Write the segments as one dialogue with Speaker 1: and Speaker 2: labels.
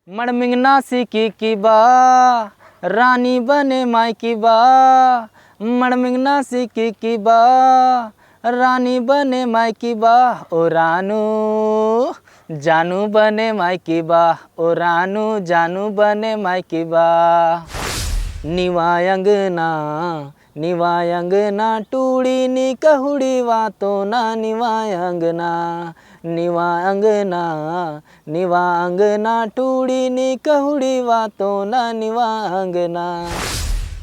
Speaker 1: मड़मिंगना सीखी की बा रानी बने माई की बा, मड़मिंगना सीखी की बा रानी बने माई की बा, ओ रानू जानू बने माई की बा, ओ रानू जानू बने माई की बा। निवायंगना निवायंगना टूड़ी नी कहुड़ी वातो ना निवायंगना, निवायंगना निवांगना टूड़ी नी कहुड़ी वातो ना निवांगना।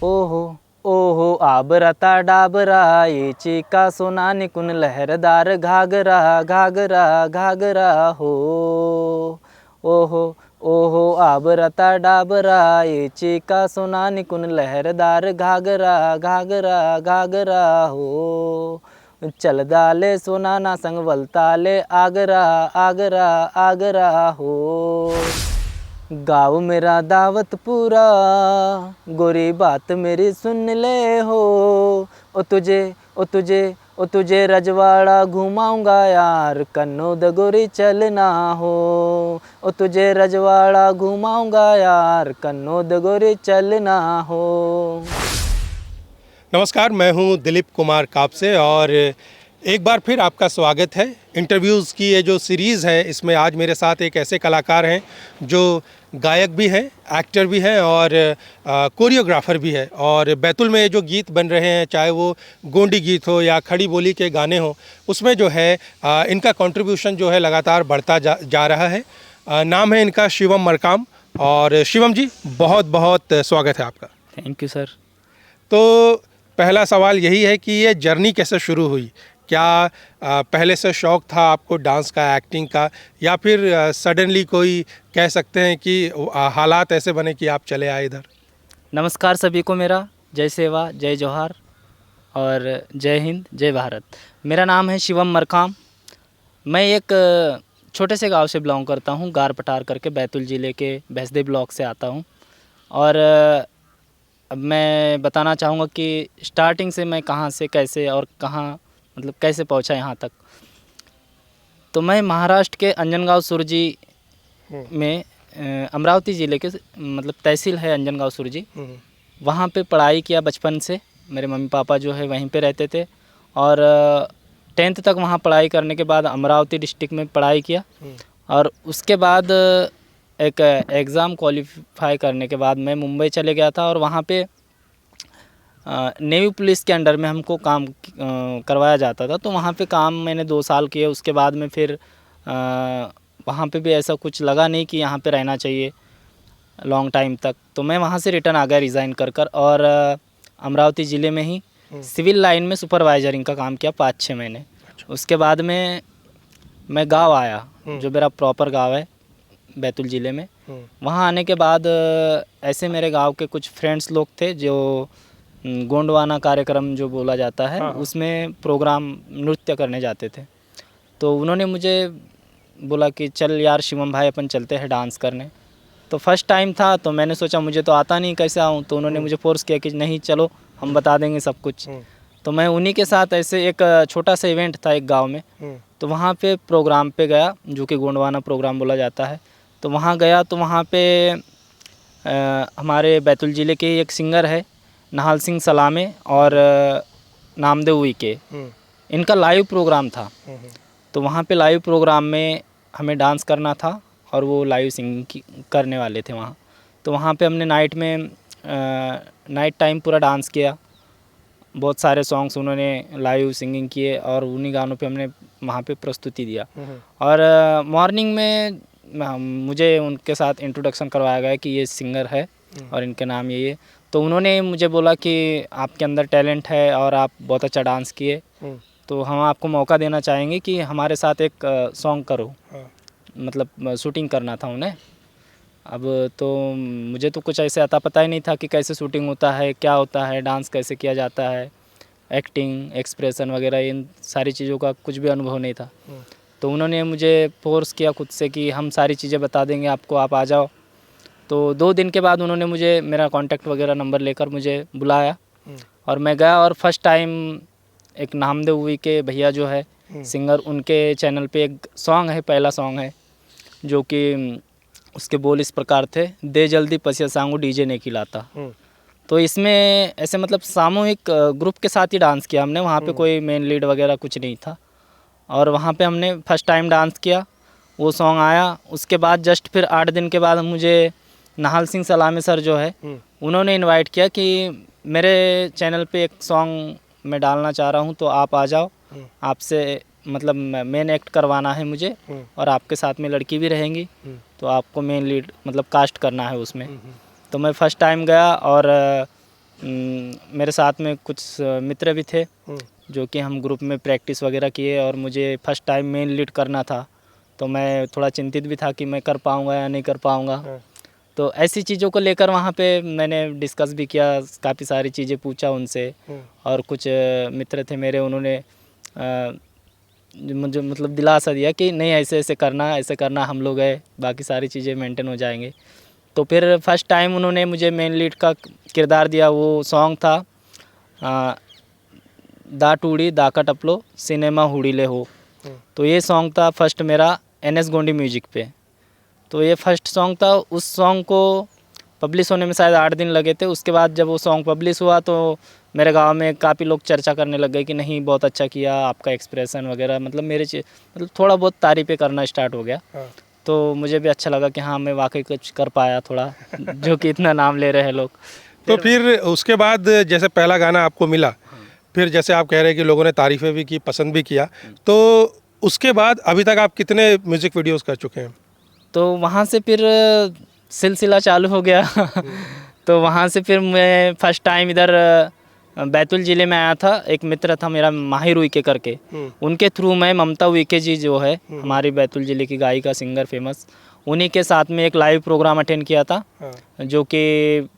Speaker 1: ओहो ओहो आबरता डाबरा ये चीका सोना निकुन लहरदार घाघरा घाघरा घाघरा हो। ओहो ओहो आबरता डाबरा ये चीका सोना निकुन लहरदार घाघरा घाघरा घाघरा हो। चल दाले सोना ना संग वलताले आगरा आगरा आगरा हो। गाँव मेरा दावत पूरा गोरी बात मेरी सुन ले हो। ओ तुझे रजवाड़ा घुमाऊंगा यार कन्नौद गोरी चलना हो। ओ तुझे रजवाड़ा घुमाऊंगा यार कन्नौद गोरी चलना हो।
Speaker 2: नमस्कार, मैं हूं दिलीप कुमार कापसे और एक बार फिर आपका स्वागत है। इंटरव्यूज़ की ये जो सीरीज़ है इसमें आज मेरे साथ एक ऐसे कलाकार हैं जो गायक भी हैं, एक्टर भी हैं और कोरियोग्राफर भी है। और बैतूल में जो गीत बन रहे हैं, चाहे वो गोंडी गीत हो या खड़ी बोली के गाने हो, उसमें जो है इनका कंट्रीब्यूशन जो है लगातार बढ़ता जा रहा है। नाम है इनका शिवम मरकाम। और शिवम जी, बहुत बहुत स्वागत है आपका।
Speaker 1: Thank you sir.
Speaker 2: तो पहला सवाल यही है कि ये जर्नी कैसे शुरू हुई? क्या पहले से शौक़ था आपको डांस का, एक्टिंग का, या फिर सडनली कोई कह सकते हैं कि हालात ऐसे बने कि आप चले आए इधर?
Speaker 1: नमस्कार सभी को, मेरा जय सेवा जय जोहार और जय हिंद जय भारत। मेरा नाम है शिवम मरकाम। मैं एक छोटे से गांव से बिलोंग करता हूं, गार पटार करके, बैतूल ज़िले के भैंसदेव ब्लॉक से आता हूं। और अब मैं बताना चाहूँगा कि स्टार्टिंग से मैं कहाँ से कैसे और कहाँ मतलब कैसे पहुँचा यहाँ तक। तो मैं महाराष्ट्र के अंजनगांव सुरजी में अमरावती ज़िले के मतलब तहसील है अंजनगांव सुरजी, वहाँ पे पढ़ाई किया बचपन से। मेरे मम्मी पापा जो है वहीं पे रहते थे और 10th तक वहाँ पढ़ाई करने के बाद अमरावती डिस्ट्रिक्ट में पढ़ाई किया। और उसके बाद एक एग्ज़ाम क्वालिफाई करने के बाद मैं मुंबई चले गया था और वहाँ पे नेवी पुलिस के अंडर में हमको काम करवाया जाता था। तो वहाँ पे काम मैंने 2 साल किए। उसके बाद में फिर वहाँ पे भी ऐसा कुछ लगा नहीं कि यहाँ पे रहना चाहिए लॉन्ग टाइम तक। तो मैं वहाँ से रिटर्न आ गया रिज़ाइन कर और अमरावती ज़िले में ही सिविल लाइन में सुपरवाइजरिंग का काम किया 5-6 महीने। उसके बाद में मैं गाँव आया, जो मेरा प्रॉपर गाँव है बैतूल ज़िले में। वहाँ आने के बाद ऐसे मेरे गांव के कुछ फ्रेंड्स लोग थे जो गोंडवाना कार्यक्रम जो बोला जाता है, उसमें प्रोग्राम नृत्य करने जाते थे। तो उन्होंने मुझे बोला कि चल यार शिवम भाई अपन चलते हैं डांस करने। तो फर्स्ट टाइम था तो मैंने सोचा मुझे तो आता नहीं, कैसे आऊँ। तो उन्होंने मुझे फोर्स किया कि नहीं चलो हम बता देंगे सब कुछ। तो मैं उन्हीं के साथ ऐसे एक छोटा सा इवेंट था एक गाँव में, तो वहाँ पे प्रोग्राम पे गया जो कि गोंडवाना प्रोग्राम बोला जाता है। तो वहाँ गया तो वहाँ पे हमारे बैतूल ज़िले के एक सिंगर है नहाल सिंह सलामे और नामदेव उइके, इनका लाइव प्रोग्राम था। तो वहाँ पे लाइव प्रोग्राम में हमें डांस करना था और वो लाइव सिंगिंग करने वाले थे वहाँ। तो वहाँ पे हमने नाइट टाइम पूरा डांस किया। बहुत सारे सॉन्ग्स उन्होंने लाइव सिंगिंग किए और उन्हीं गानों पे हमने वहाँ पे प्रस्तुति दिया। और मॉर्निंग में मुझे उनके साथ इंट्रोडक्शन करवाया गया कि ये सिंगर है और इनके नाम ये। तो उन्होंने मुझे बोला कि आपके अंदर टैलेंट है और आप बहुत अच्छा डांस किए, तो हम आपको मौका देना चाहेंगे कि हमारे साथ एक सॉन्ग करो। मतलब शूटिंग करना था उन्हें। अब तो मुझे तो कुछ ऐसे आता पता ही नहीं था कि कैसे शूटिंग होता है, क्या होता है, डांस कैसे किया जाता है, एक्टिंग, एक्सप्रेशन वगैरह, इन सारी चीज़ों का कुछ भी अनुभव नहीं था। तो उन्होंने मुझे फोर्स किया खुद से कि हम सारी चीज़ें बता देंगे आपको, आप आ जाओ। तो 2 दिन के बाद उन्होंने मुझे मेरा कॉन्टैक्ट वगैरह नंबर लेकर मुझे बुलाया और मैं गया। और फर्स्ट टाइम एक नामदेव उइके भैया जो है सिंगर, उनके चैनल पे एक सॉन्ग है, पहला सॉन्ग है जो कि उसके बोल इस प्रकार थे, दे जल्दी पसिया सांगू डीजे ने खिलाता। तो इसमें ऐसे मतलब सामूहिक ग्रुप के साथ ही डांस किया हमने, वहाँ पे कोई मेन लीड वगैरह कुछ नहीं था। और वहाँ पे हमने फर्स्ट टाइम डांस किया, वो सॉन्ग आया। उसके बाद जस्ट फिर 8 दिन के बाद मुझे नाहल सिंह सलामी सर जो है उन्होंने इनवाइट किया कि मेरे चैनल पे एक सॉन्ग मैं डालना चाह रहा हूँ, तो आप आ जाओ, आपसे मतलब मेन एक्ट करवाना है मुझे, और आपके साथ में लड़की भी रहेंगी, तो आपको मेन लीड मतलब कास्ट करना है उसमें। तो मैं फ़र्स्ट टाइम गया, और मेरे साथ में कुछ मित्र भी थे जो कि हम ग्रुप में प्रैक्टिस वगैरह किए, और मुझे फ़र्स्ट टाइम मेन लीड करना था। तो मैं थोड़ा चिंतित भी था कि मैं कर पाऊँगा या नहीं कर पाऊँगा। तो ऐसी चीज़ों को लेकर वहाँ पे मैंने डिस्कस भी किया, काफ़ी सारी चीज़ें पूछा उनसे। और कुछ मित्र थे मेरे, उन्होंने मुझे मतलब दिलासा दिया कि नहीं ऐसे ऐसे करना, हम लोग है, बाकी सारी चीज़ें मेंटेन हो जाएंगे। तो फिर फर्स्ट टाइम उन्होंने मुझे मेन लीड का किरदार दिया। वो सॉन्ग था दा टूड़ी दा का टपलो सिनेमा हुड़ीले हो। तो ये सॉन्ग था फर्स्ट मेरा NS गोंडी म्यूजिक पे। तो ये फर्स्ट सॉन्ग था। उस सॉन्ग को पब्लिश होने में शायद 8 दिन लगे थे। उसके बाद जब वो सॉन्ग पब्लिश हुआ तो मेरे गांव में काफ़ी लोग चर्चा करने लग गए कि नहीं बहुत अच्छा किया, आपका एक्सप्रेशन वगैरह, मतलब मतलब थोड़ा बहुत तारीफ़ें करना स्टार्ट हो गया। तो मुझे भी अच्छा लगा कि हाँ मैं वाकई कुछ कर पाया थोड़ा, जो कि इतना नाम ले रहे हैं लोग।
Speaker 2: तो फिर उसके बाद जैसे पहला गाना आपको मिला, फिर जैसे आप कह रहे हैं कि लोगों ने तारीफ़ें भी की, पसंद भी किया, तो उसके बाद अभी तक आप कितने म्यूज़िक वीडियोस कर चुके हैं?
Speaker 1: तो वहाँ से फिर सिलसिला चालू हो गया। तो वहाँ से फिर मैं फर्स्ट टाइम इधर बैतूल ज़िले में आया था। एक मित्र था मेरा माहिर उइके करके, उनके थ्रू मैं ममता उइके जी जो है हमारी बैतूल ज़िले की गायिका सिंगर फेमस, उन्हीं के साथ में एक लाइव प्रोग्राम अटेंड किया था, जो कि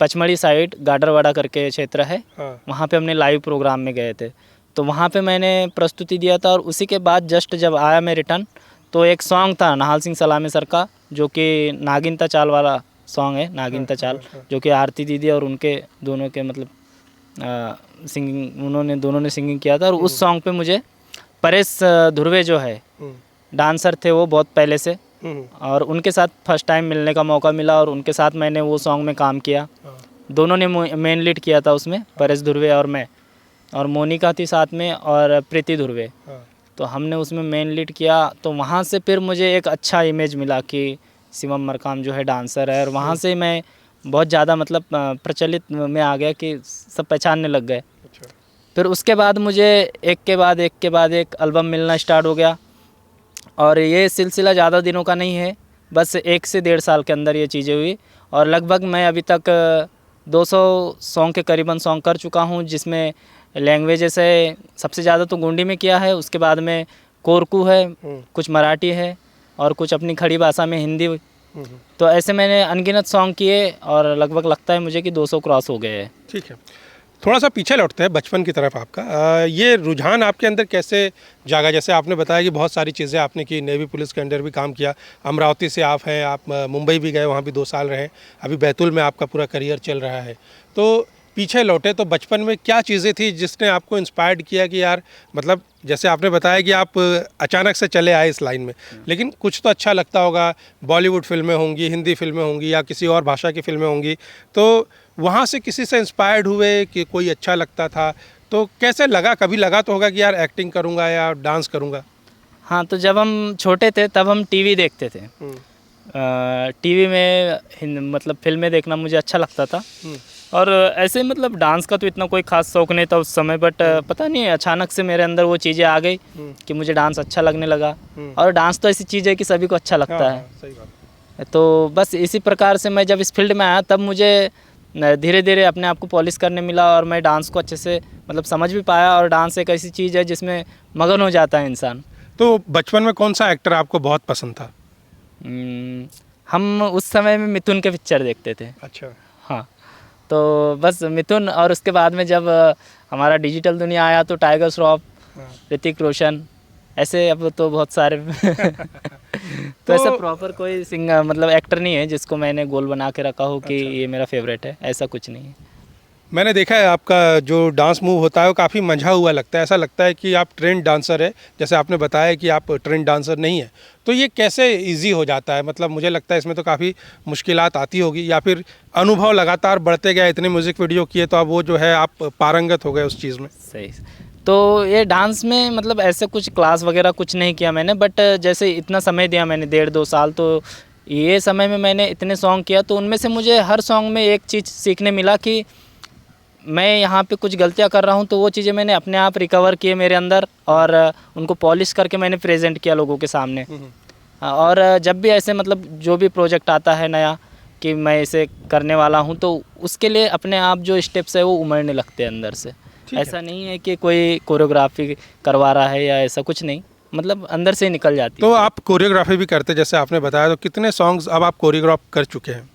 Speaker 1: पचमढ़ी साइड गाडरवाड़ा करके क्षेत्र है, वहाँ पे हमने लाइव प्रोग्राम में गए थे। तो वहाँ पे मैंने प्रस्तुति दिया था। और उसी के बाद जस्ट जब आया मैं रिटर्न, तो एक सॉन्ग था नाहल सिंह सलामी सर का, जो कि नागिनता चाल वाला सॉन्ग है, नागिनता चाल, जो कि आरती दीदी और उनके दोनों के मतलब सिंगिंग, उन्होंने दोनों ने सिंगिंग किया था। और उस सॉन्ग पे मुझे परेश ध्रुवे जो है डांसर थे वो बहुत पहले से, और उनके साथ फर्स्ट टाइम मिलने का मौका मिला, और उनके साथ मैंने वो सॉन्ग में काम किया। दोनों ने मेन लीड किया था उसमें, परेश ध्रुवे और मैं, और मोनिका थी साथ में, और प्रीति ध्रुवे। तो हमने उसमें मेन लीड किया। तो वहाँ से फिर मुझे एक अच्छा इमेज मिला कि शिवम मरकाम जो है डांसर है, और वहाँ से मैं बहुत ज़्यादा मतलब प्रचलित में आ गया कि सब पहचानने लग गए। फिर उसके बाद मुझे एक के बाद एक एल्बम मिलना स्टार्ट हो गया। और ये सिलसिला ज़्यादा दिनों का नहीं है, बस 1 से 1.5 साल के अंदर ये चीज़ें हुई। और लगभग मैं अभी तक 200 सॉन्ग के करीबन सॉन्ग कर चुका हूँ, जिसमें लैंग्वेजेस है, सबसे ज़्यादा तो गोंडी में किया है, उसके बाद में कोरकू है, कुछ मराठी है, और कुछ अपनी खड़ी भाषा में हिंदी। तो ऐसे मैंने अनगिनत सॉन्ग किए, और लगभग लगता है मुझे कि 200 क्रॉस हो गए हैं।
Speaker 2: ठीक है, थोड़ा सा पीछे लौटते हैं बचपन की तरफ आपका। ये रुझान आपके अंदर कैसे जागा? जैसे आपने बताया कि बहुत सारी चीज़ें आपने की, नेवी पुलिस के अंडर भी काम किया, अमरावती से आप हैं, आप मुंबई भी गए, वहाँ भी 2 साल रहे, अभी बैतूल में आपका पूरा करियर चल रहा है। तो पीछे लौटे तो बचपन में क्या चीज़ें थी जिसने आपको इंस्पायर्ड किया कि यार, मतलब जैसे आपने बताया कि आप अचानक से चले आए इस लाइन में, लेकिन कुछ तो अच्छा लगता होगा, बॉलीवुड फिल्में होंगी, हिंदी फिल्में होंगी, या किसी और भाषा की फिल्में होंगी, तो वहाँ से किसी से इंस्पायर्ड हुए कि कोई अच्छा लगता था, तो कैसे लगा? कभी लगा तो होगा कि यार एक्टिंग करूँगा या डांस करूँगा?
Speaker 1: हाँ, तो जब हम छोटे थे तब हम टीवी देखते थे। टीवी में मतलब फिल्में देखना मुझे अच्छा लगता था। और ऐसे मतलब डांस का तो इतना कोई ख़ास शौक़ नहीं था उस समय, बट पता नहीं अचानक से मेरे अंदर वो चीज़ें आ गई कि मुझे डांस अच्छा लगने लगा। और डांस तो ऐसी चीज़ है कि सभी को अच्छा लगता है।
Speaker 2: सही बात।
Speaker 1: तो बस इसी प्रकार से मैं जब इस फील्ड में आया, तब मुझे धीरे धीरे अपने आप को पॉलिश करने मिला, और मैं डांस को अच्छे से मतलब समझ भी पाया। और डांस एक ऐसी चीज़ है जिसमें मगन हो जाता है इंसान।
Speaker 2: तो बचपन में कौन सा एक्टर आपको बहुत पसंद था?
Speaker 1: हम उस समय में मिथुन के पिक्चर देखते थे।
Speaker 2: अच्छा।
Speaker 1: हाँ, तो बस मिथुन, और उसके बाद में जब हमारा डिजिटल दुनिया आया तो टाइगर श्रॉफ, ऋतिक रोशन, ऐसे अब तो बहुत सारे। तो ऐसा प्रॉपर कोई सिंगर मतलब एक्टर नहीं है जिसको मैंने गोल बना के रखा हो कि ये मेरा फेवरेट है, ऐसा कुछ नहीं है।
Speaker 2: मैंने देखा है आपका जो डांस मूव होता है वो काफ़ी मंझा हुआ लगता है, ऐसा लगता है कि आप ट्रेंड डांसर है, जैसे आपने बताया कि आप ट्रेंड डांसर नहीं है। तो ये कैसे इजी हो जाता है? मतलब मुझे लगता है इसमें तो काफ़ी मुश्किलात आती होगी, या फिर अनुभव लगातार बढ़ते गए, इतने म्यूज़िक वीडियो किए तो अब वो जो है आप पारंगत हो गए उस चीज़ में?
Speaker 1: सही। तो ये डांस में मतलब ऐसे कुछ क्लास वगैरह कुछ नहीं किया मैंने, बट जैसे इतना समय दिया मैंने 1.5-2 साल, तो ये समय में मैंने इतने सॉन्ग किया, तो उनमें से मुझे हर सॉन्ग में एक चीज़ सीखने मिला कि मैं यहाँ पे कुछ गलतियाँ कर रहा हूँ, तो वो चीज़ें मैंने अपने आप रिकवर किए मेरे अंदर, और उनको पॉलिश करके मैंने प्रेजेंट किया लोगों के सामने। और जब भी ऐसे मतलब जो भी प्रोजेक्ट आता है नया कि मैं इसे करने वाला हूँ, तो उसके लिए अपने आप जो स्टेप्स है वो उमड़ने लगते हैं अंदर से। ऐसा नहीं है कि कोई कोरियोग्राफी करवा रहा है या ऐसा कुछ नहीं, मतलब अंदर से ही निकल जाती
Speaker 2: तो
Speaker 1: है।
Speaker 2: आप कोरियोग्राफी भी करते, जैसे आपने बताया, तो कितने सॉन्ग्स अब आप कोरियोग्राफ कर चुके हैं?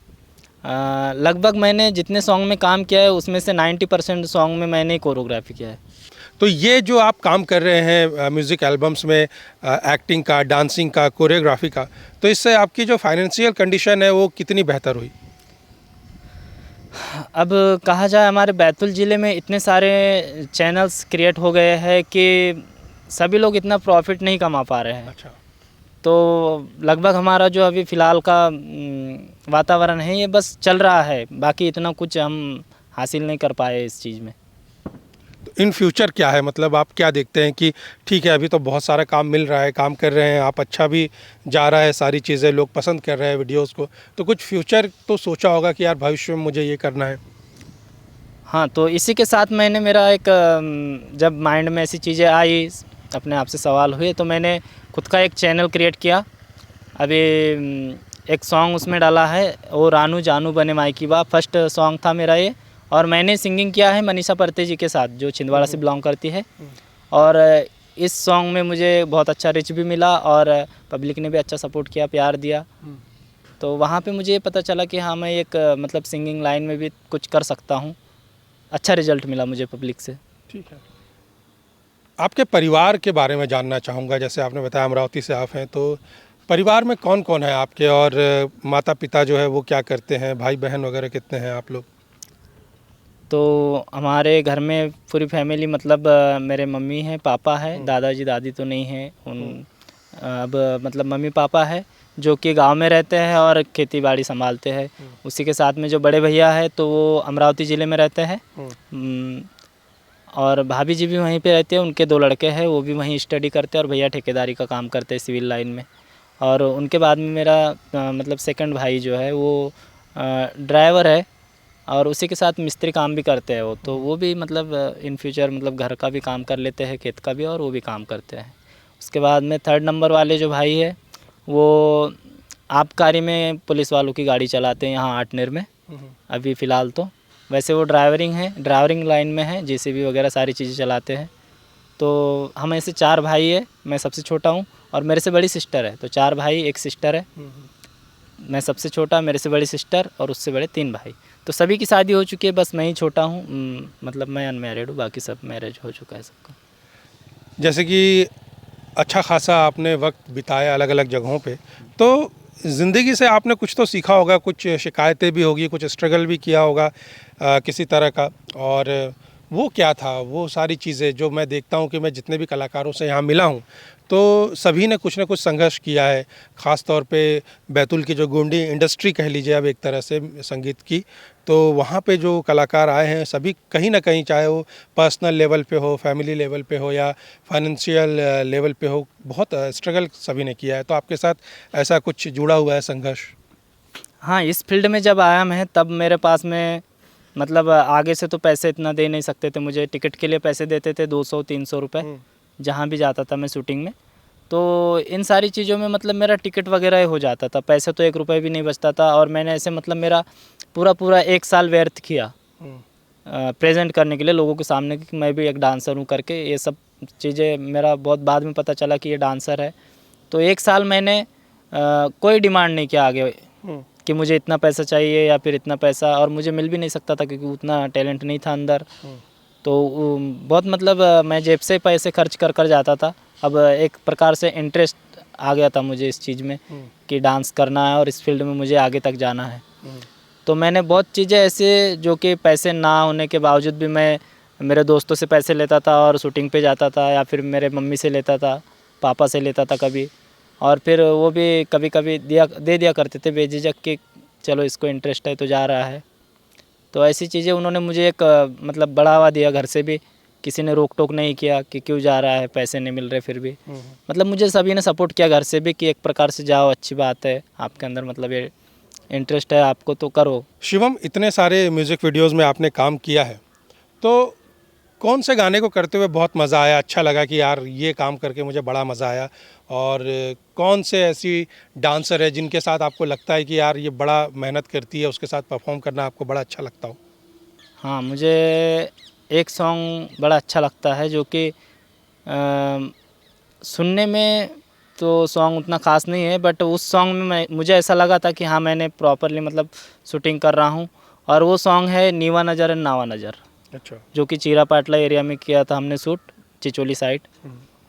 Speaker 1: लगभग मैंने जितने सॉन्ग में काम किया है उसमें से 90% सॉन्ग में मैंने ही कोरियोग्राफी किया है।
Speaker 2: तो ये जो आप काम कर रहे हैं म्यूज़िक एल्बम्स में, एक्टिंग का, डांसिंग का, कोरियोग्राफी का, तो इससे आपकी जो फाइनेंशियल कंडीशन है वो कितनी बेहतर हुई?
Speaker 1: अब कहा जाए, हमारे बैतूल ज़िले में इतने सारे चैनल्स क्रिएट हो गए हैं कि सभी लोग इतना प्रॉफिट नहीं कमा पा रहे हैं।
Speaker 2: अच्छा।
Speaker 1: तो लगभग हमारा जो अभी फ़िलहाल का वातावरण है ये बस चल रहा है, बाकी इतना कुछ हम हासिल नहीं कर पाए इस चीज़ में।
Speaker 2: तो इन फ्यूचर क्या है, मतलब आप क्या देखते हैं कि ठीक है अभी तो बहुत सारा काम मिल रहा है, काम कर रहे हैं आप, अच्छा भी जा रहा है, सारी चीज़ें लोग पसंद कर रहे हैं वीडियोस को, तो कुछ फ्यूचर तो सोचा होगा कि यार भविष्य में मुझे ये करना है?
Speaker 1: हाँ, तो इसी के साथ मैंने मेरा एक जब माइंड में ऐसी चीज़ें आई, अपने आप से सवाल हुए, तो मैंने खुद का एक चैनल क्रिएट किया। अभी एक सॉन्ग उसमें डाला है, ओ रानू जानू बने मायकी बा, फर्स्ट सॉन्ग था मेरा ये, और मैंने सिंगिंग किया है मनीषा परते जी के साथ, जो छिंदवाड़ा से बिलोंग करती है। और इस सॉन्ग में मुझे बहुत अच्छा रिच भी मिला और पब्लिक ने भी अच्छा सपोर्ट किया, प्यार दिया। तो वहाँ पे मुझे ये पता चला कि हाँ, मैं एक मतलब सिंगिंग लाइन में भी कुछ कर सकता हूँ। अच्छा रिजल्ट मिला मुझे पब्लिक से।
Speaker 2: ठीक है। आपके परिवार के बारे में जानना चाहूँगा, जैसे आपने बताया अमरावती से आप हैं, तो परिवार में कौन कौन है आपके, और माता पिता जो है वो क्या करते हैं, भाई बहन वगैरह कितने हैं आप लोग?
Speaker 1: तो हमारे घर में पूरी फैमिली, मतलब मेरे मम्मी हैं, पापा है, दादाजी दादी तो नहीं हैं उन, अब मतलब मम्मी पापा है जो कि गांव में रहते हैं और खेती बाड़ी संभालते हैं। उसी के साथ में जो बड़े भैया है तो वो अमरावती ज़िले में रहते हैं। और भाभी जी भी वहीं पे रहते हैं, उनके 2 लड़के हैं, वो भी वहीं स्टडी करते हैं, और भैया ठेकेदारी का काम करते हैं सिविल लाइन में। और उनके बाद में मेरा मतलब सेकंड भाई जो है वो ड्राइवर है, और उसी के साथ मिस्त्री काम भी करते हैं वो, तो वो भी मतलब इन फ्यूचर मतलब घर का भी काम कर लेते हैं, खेत का भी, और वो भी काम करते हैं। उसके बाद में 3rd नंबर वाले जो भाई है वो आबकारी में पुलिस वालों की गाड़ी चलाते हैं यहाँ आटनेर में अभी फ़िलहाल। तो वैसे वो ड्राइवरिंग लाइन में है, जेसीबी वगैरह सारी चीज़ें चलाते हैं। तो हम ऐसे 4 भाई है, मैं सबसे छोटा हूँ, और मेरे से बड़ी सिस्टर है। तो 4 भाई 1 सिस्टर है, मैं सबसे छोटा, मेरे से बड़ी सिस्टर, और उससे बड़े 3 भाई। तो सभी की शादी हो चुकी है, बस मैं ही छोटा हूँ, मतलब मैं अनमैरिड हूँ, बाकी सब मैरिज हो चुका है सबका।
Speaker 2: जैसे कि अच्छा खासा आपने वक्त बिताया अलग अलग जगहों पे, तो ज़िंदगी से आपने कुछ तो सीखा होगा, कुछ शिकायतें भी होगी, कुछ स्ट्रगल भी किया होगा किसी तरह का, और वो क्या था वो सारी चीज़ें जो मैं देखता हूँ कि मैं जितने भी कलाकारों से यहाँ मिला हूँ तो सभी ने कुछ ना कुछ संघर्ष किया है। ख़ास तौर पे बैतूल की जो गोंडी इंडस्ट्री कह लीजिए अब एक तरह से संगीत की, तो वहाँ पे जो कलाकार आए हैं सभी कहीं ना कहीं, चाहे वो पर्सनल लेवल पे हो, फैमिली लेवल पे हो, या फाइनेंशियल लेवल पे हो, बहुत स्ट्रगल सभी ने किया है। तो आपके साथ ऐसा कुछ जुड़ा हुआ है संघर्ष?
Speaker 1: हाँ, इस फील्ड में जब आया मैं, तब मेरे पास में मतलब आगे से तो पैसे इतना दे नहीं सकते थे मुझे। टिकट के लिए पैसे देते थे 200-300 रुपये, जहाँ भी जाता था मैं शूटिंग में। तो इन सारी चीज़ों में मतलब मेरा टिकट वगैरह ही हो जाता था, पैसे तो 1 रुपये भी नहीं बचता था। और मैंने ऐसे मतलब मेरा पूरा 1 साल व्यर्थ किया प्रेजेंट करने के लिए लोगों के सामने कि मैं भी एक डांसर हूँ करके। ये सब चीज़ें मेरा बहुत बाद में पता चला कि ये डांसर है। तो 1 साल मैंने कोई डिमांड नहीं किया आगे कि मुझे इतना पैसा चाहिए या फिर इतना पैसा, और मुझे मिल भी नहीं सकता था क्योंकि उतना टैलेंट नहीं था अंदर। तो बहुत मतलब मैं जेब से पैसे खर्च कर कर जाता था। अब एक प्रकार से इंटरेस्ट आ गया था मुझे इस चीज़ में कि डांस करना है और इस फील्ड में मुझे आगे तक जाना है। तो मैंने बहुत चीज़ें ऐसे जो कि पैसे ना होने के बावजूद भी मैं मेरे दोस्तों से पैसे लेता था और शूटिंग पे जाता था, या फिर मेरे मम्मी से लेता था, पापा से लेता था कभी, और फिर वो भी कभी कभी दे दिया करते थे बेझिझक कि चलो इसको इंटरेस्ट है तो जा रहा है। तो ऐसी चीज़ें उन्होंने मुझे एक मतलब बढ़ावा दिया, घर से भी किसी ने रोक टोक नहीं किया कि क्यों जा रहा है, पैसे नहीं मिल रहे फिर भी। मतलब मुझे सभी ने सपोर्ट किया घर से भी कि एक प्रकार से जाओ, अच्छी बात है, आपके अंदर मतलब ये इंटरेस्ट है आपको तो करो।
Speaker 2: शिवम, इतने सारे म्यूज़िक वीडियोस में आपने काम किया है, तो कौन से गाने को करते हुए बहुत मज़ा आया, अच्छा लगा कि यार ये काम करके मुझे बड़ा मज़ा आया? और कौन से ऐसी डांसर है जिनके साथ आपको लगता है कि यार ये बड़ा मेहनत करती है, उसके साथ परफॉर्म करना आपको बड़ा अच्छा लगता हो?
Speaker 1: हाँ, मुझे एक सॉन्ग बड़ा अच्छा लगता है जो कि सुनने में तो सॉन्ग उतना ख़ास नहीं है, बट उस सॉन्ग में मुझे ऐसा लगा था कि हाँ मैंने प्रॉपरली मतलब शूटिंग कर रहा हूँ, और वो सॉन्ग है नीवा नज़र एंड नावा नज़र,
Speaker 2: अच्छा।
Speaker 1: जो कि चीरा पाटला एरिया में किया था हमने शूट, चिचोली साइड।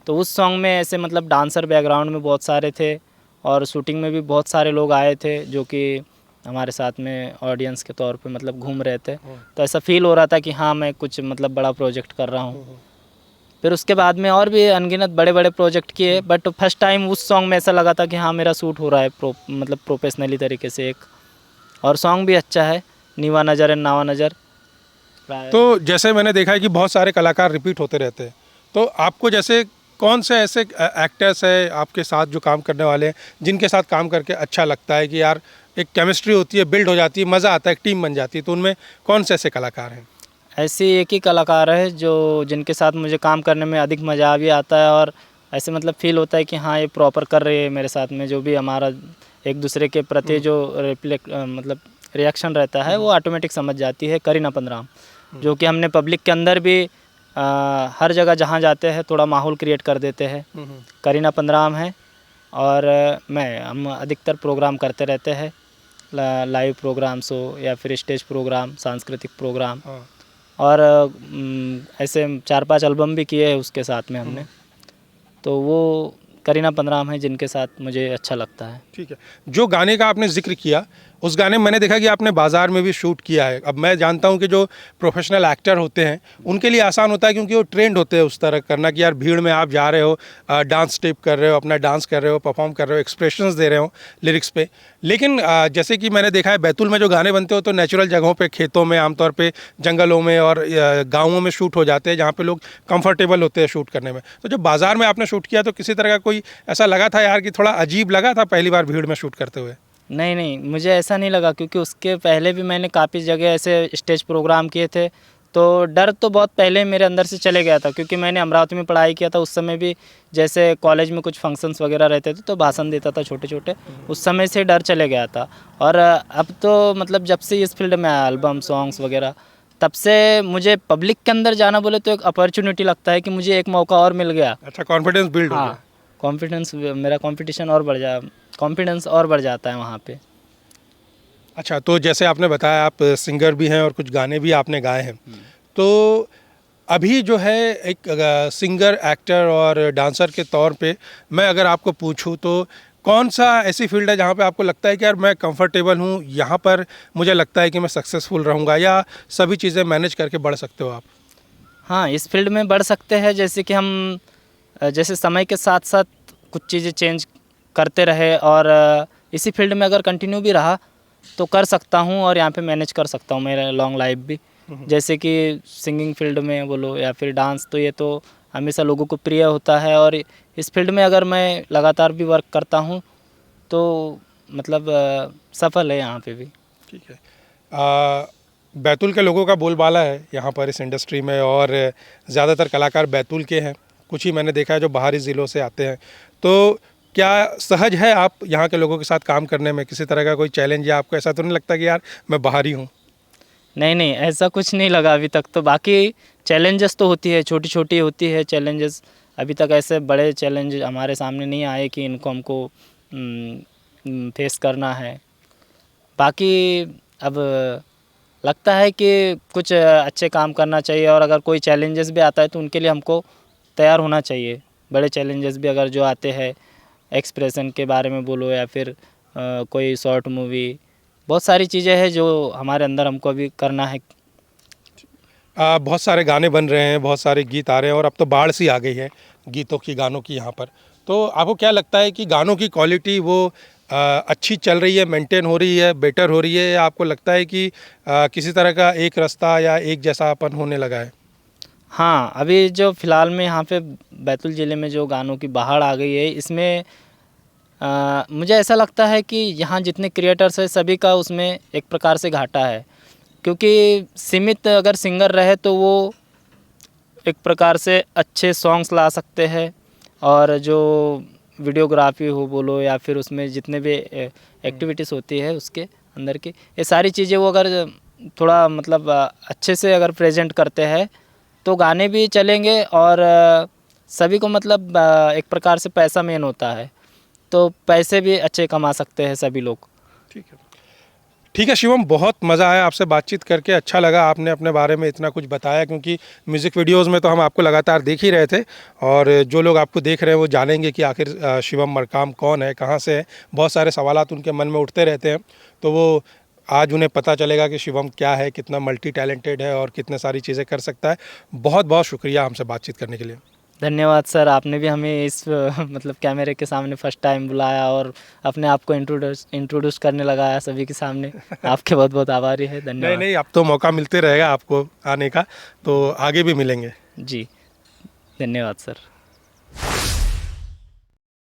Speaker 1: तो उस सॉन्ग में ऐसे मतलब डांसर बैकग्राउंड में बहुत सारे थे, और शूटिंग में भी बहुत सारे लोग आए थे जो कि हमारे साथ में ऑडियंस के तौर पे मतलब घूम रहे थे। तो ऐसा फील हो रहा था कि हाँ मैं कुछ मतलब बड़ा प्रोजेक्ट कर रहा हूँ। फिर उसके बाद में और भी अनगिनत बड़े बड़े प्रोजेक्ट किए, बट फर्स्ट टाइम उस सॉन्ग में ऐसा लगा था कि हाँ मेरा शूट हो रहा है मतलब प्रोफेशनली तरीके से एक, और सॉन्ग भी अच्छा है, नीवा नज़र एंड नावा नज़र।
Speaker 2: तो जैसे मैंने देखा है कि बहुत सारे कलाकार रिपीट होते रहते हैं, तो आपको जैसे कौन से ऐसे एक्टर्स है आपके साथ जो काम करने वाले हैं जिनके साथ काम करके अच्छा लगता है कि यार एक केमिस्ट्री होती है, बिल्ड हो जाती है, मज़ा आता है, एक टीम बन जाती है, तो उनमें कौन से ऐसे कलाकार हैं?
Speaker 1: ऐसे एक ही कलाकार है जो जिनके साथ मुझे काम करने में अधिक मज़ा भी आता है, और ऐसे मतलब फील होता है कि हाँ ये प्रॉपर कर रहे हैं मेरे साथ में, जो भी हमारा एक दूसरे के प्रति जो रिफ्लेक्ट मतलब रिएक्शन रहता है वो ऑटोमेटिक समझ जाती है। करीना पंद्राम, जो कि हमने पब्लिक के अंदर भी हर जगह जहाँ जाते हैं थोड़ा माहौल क्रिएट कर देते हैं। करीना पंद्राम है, और हम अधिकतर प्रोग्राम करते रहते हैं, लाइव प्रोग्राम्स हो या फिर स्टेज प्रोग्राम, सांस्कृतिक प्रोग्राम, और ऐसे 4-5 एल्बम भी किए हैं उसके साथ में हमने। तो वो करीना पंद्राम है जिनके साथ मुझे अच्छा लगता है।
Speaker 2: ठीक है। जो गाने का आपने ज़िक्र किया, उस गाने में मैंने देखा कि आपने बाज़ार में भी शूट किया है। अब मैं जानता हूँ कि जो प्रोफेशनल एक्टर होते हैं, उनके लिए आसान होता है क्योंकि वो ट्रेंड होते हैं उस तरह करना कि यार भीड़ में आप जा रहे हो, डांस स्टेप कर रहे हो, अपना डांस कर रहे हो, परफॉर्म कर रहे हो, एक्सप्रेशंस दे रहे हो लिरिक्स पे। लेकिन जैसे कि मैंने देखा है बैतूल में जो गाने बनते हो तो नेचुरल जगहों पे, खेतों में, आमतौर पे जंगलों में और गाँवों में शूट हो जाते हैं जहाँ पे लोग कंफर्टेबल होते हैं शूट करने में। तो जब बाज़ार में आपने शूट किया तो किसी तरह का कोई ऐसा लगा था यार कि थोड़ा अजीब लगा था पहली बार भीड़ में शूट करते हुए?
Speaker 1: नहीं नहीं, मुझे ऐसा नहीं लगा, क्योंकि उसके पहले भी मैंने काफ़ी जगह ऐसे स्टेज प्रोग्राम किए थे। तो डर तो बहुत पहले मेरे अंदर से चले गया था, क्योंकि मैंने अमरावती में पढ़ाई किया था। उस समय भी जैसे कॉलेज में कुछ फंक्शंस वगैरह रहते थे तो भाषण देता था छोटे छोटे, उस समय से डर चले गया था। और अब तो मतलब जब से इस फील्ड में आया, एल्बम सॉन्ग्स वगैरह, तब से मुझे पब्लिक के अंदर जाना बोले तो एक अपॉर्चुनिटी लगता है कि मुझे एक मौका और मिल गया।
Speaker 2: अच्छा, कॉन्फिडेंस बिल्ड हो गया।
Speaker 1: हाँ, कॉन्फिडेंस, मेरा कॉम्पिटिशन और कॉन्फिडेंस और बढ़ जाता है वहाँ पे।
Speaker 2: अच्छा, तो जैसे आपने बताया आप सिंगर भी हैं और कुछ गाने भी आपने गाए हैं, तो अभी जो है एक सिंगर, एक्टर और डांसर के तौर पे मैं अगर आपको पूछूं तो कौन सा ऐसी फील्ड है जहाँ पे आपको लगता है कि यार मैं कंफर्टेबल हूँ, यहाँ पर मुझे लगता है कि मैं सक्सेसफुल रहूँगा, या सभी चीज़ें मैनेज करके बढ़ सकते हो आप?
Speaker 1: हाँ, इस फील्ड में बढ़ सकते हैं, जैसे कि हम जैसे समय के साथ साथ कुछ चीज़ें चेंज करते रहे, और इसी फील्ड में अगर कंटिन्यू भी रहा तो कर सकता हूँ, और यहाँ पे मैनेज कर सकता हूँ मेरा लॉन्ग लाइफ भी। जैसे कि सिंगिंग फील्ड में बोलो या फिर डांस, तो ये तो हमेशा लोगों को प्रिय होता है, और इस फील्ड में अगर मैं लगातार भी वर्क करता हूँ तो मतलब सफल है यहाँ पे भी।
Speaker 2: ठीक है। बैतूल के लोगों का बोलबाला है यहाँ पर इस इंडस्ट्री में, और ज़्यादातर कलाकार बैतूल के हैं, कुछ ही मैंने देखा है जो बाहरी ज़िलों से आते हैं। तो क्या सहज है आप यहाँ के लोगों के साथ काम करने में? किसी तरह का कोई चैलेंज, या आपको ऐसा तो नहीं लगता कि यार मैं बाहरी हूँ?
Speaker 1: नहीं नहीं, ऐसा कुछ नहीं लगा अभी तक। तो बाकी चैलेंजेस तो होती है, छोटी छोटी होती है चैलेंजेस। अभी तक ऐसे बड़े चैलेंज हमारे सामने नहीं आए कि इनको हमको फेस करना है। बाकी अब लगता है कि कुछ अच्छे काम करना चाहिए, और अगर कोई चैलेंजेस भी आता है तो उनके लिए हमको तैयार होना चाहिए। बड़े चैलेंजेस भी अगर जो आते हैं, एक्सप्रेशन के बारे में बोलो या फिर कोई शॉर्ट मूवी बहुत सारी चीज़ें हैं जो हमारे अंदर हमको अभी करना है।
Speaker 2: बहुत सारे गाने बन रहे हैं, बहुत सारे गीत आ रहे हैं और अब तो बाढ़ सी आ गई है गीतों की, गानों की यहाँ पर। तो आपको क्या लगता है कि गानों की क्वालिटी वो अच्छी चल रही है, मेंटेन हो रही है, बेटर हो रही है, या आपको लगता है कि किसी तरह का एक रास्ता या एक जैसापन होने लगा है?
Speaker 1: हाँ, अभी जो फ़िलहाल में यहाँ पे बैतूल ज़िले में जो गानों की बाढ़ आ गई है, इसमें मुझे ऐसा लगता है कि यहाँ जितने क्रिएटर्स हैं सभी का उसमें एक प्रकार से घाटा है, क्योंकि सीमित अगर सिंगर रहे तो वो एक प्रकार से अच्छे सॉन्ग्स ला सकते हैं, और जो वीडियोग्राफी हो बोलो या फिर उसमें जितने भी एक्टिविटीज़ होती है उसके अंदर की, ये सारी चीज़ें वो अगर थोड़ा मतलब अच्छे से अगर प्रेजेंट करते हैं तो गाने भी चलेंगे, और सभी को मतलब एक प्रकार से पैसा मेन होता है, तो पैसे भी अच्छे कमा सकते हैं सभी लोग।
Speaker 2: ठीक है, ठीक है शिवम, बहुत मज़ा आया आपसे बातचीत करके, अच्छा लगा आपने अपने बारे में इतना कुछ बताया, क्योंकि म्यूज़िक वीडियोस में तो हम आपको लगातार देख ही रहे थे, और जो लोग आपको देख रहे हैं वो जानेंगे कि आखिर शिवम मरकाम कौन है, कहाँ से है। बहुत सारे सवालात उनके मन में उठते रहते हैं, तो वो आज उन्हें पता चलेगा कि शिवम क्या है, कितना मल्टी टैलेंटेड है और कितने सारी चीज़ें कर सकता है। बहुत बहुत शुक्रिया हमसे बातचीत करने के लिए।
Speaker 1: धन्यवाद सर, आपने भी हमें इस मतलब कैमरे के सामने फर्स्ट टाइम बुलाया और अपने आप को इंट्रोड्यूस करने लगाया सभी के सामने। आपके बहुत बहुत आभारी है,
Speaker 2: नहीं
Speaker 1: धन्यवाद।
Speaker 2: नहीं, अब तो मौका मिलते रहेगा आपको आने का, तो आगे भी मिलेंगे।
Speaker 1: जी, धन्यवाद सर।